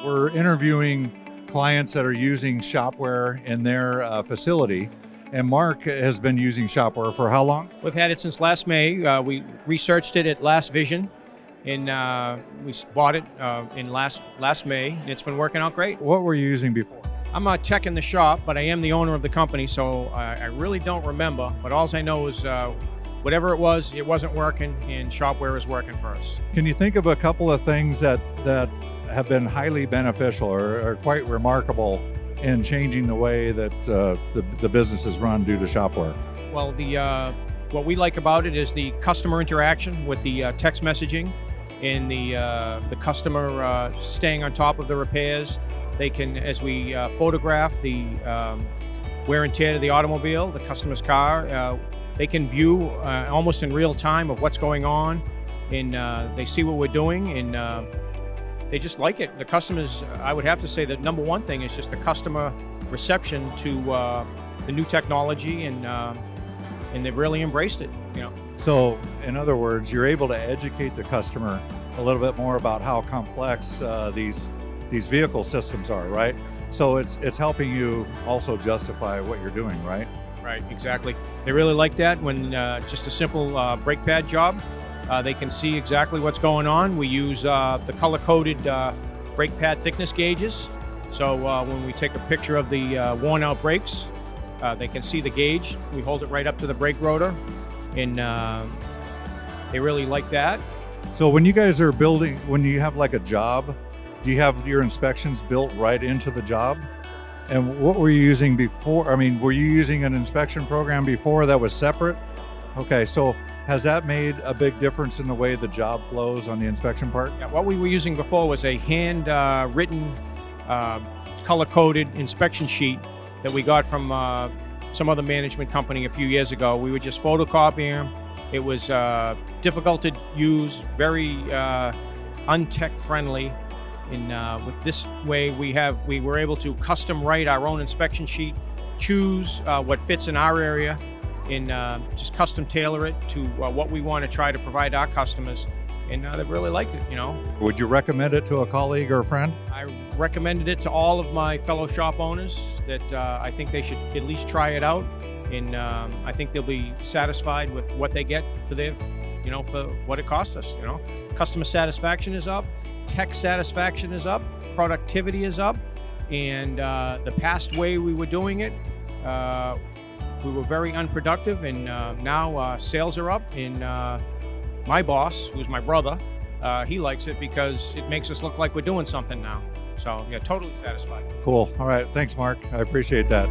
We're interviewing clients that are using Shop-Ware in their facility. And Mark has been using Shop-Ware for how long? We've had it since last May. We researched it at Last Vision, and we bought it in last May, and it's been working out great. What were you using before? I'm a tech in the shop, but I am the owner of the company, so I really don't remember. But all I know is whatever it wasn't working, and Shop-Ware is working for us. Can you think of a couple of things that have been highly beneficial or quite remarkable in changing the way that the business is run due to Shop-Ware? Well, what we like about it is the customer interaction with the text messaging and the customer staying on top of the repairs. They can, as we photograph the wear and tear to the automobile, the customer's car, they can view almost in real time of what's going on, and they see what we're doing, and they just like it. The customers, I would have to say that number one thing is just the customer reception to the new technology, and they've really embraced it. So, in other words, you're able to educate the customer a little bit more about how complex these vehicle systems are, right? So it's helping you also justify what you're doing, right? Right, exactly. They really like that when just a simple brake pad job. They can see exactly what's going on. We use the color-coded brake pad thickness gauges. So when we take a picture of the worn-out brakes, they can see the gauge. We hold it right up to the brake rotor, and they really like that. So when you guys are building, when you have like a job, do you have your inspections built right into the job? And what were you using before? I mean, were you using an inspection program before that was separate? Okay, so has that made a big difference in the way the job flows on the inspection part? Yeah, what we were using before was a hand-written, color-coded inspection sheet that we got from some other management company a few years ago. We would just photocopy them. It was difficult to use, very untech friendly. And with this way, we were able to custom write our own inspection sheet, choose what fits in our area, and just custom tailor it to what we want to try to provide our customers. And they really liked it, Would you recommend it to a colleague or a friend? I recommended it to all of my fellow shop owners that I think they should at least try it out. And I think they'll be satisfied with what they get for for what it cost us, Customer satisfaction is up. Tech satisfaction is up, productivity is up, and the past way we were doing it, we were very unproductive, and now sales are up, and my boss, who's my brother, he likes it because it makes us look like we're doing something now. So yeah, totally satisfied. Cool. All right. Thanks, Mark. I appreciate that.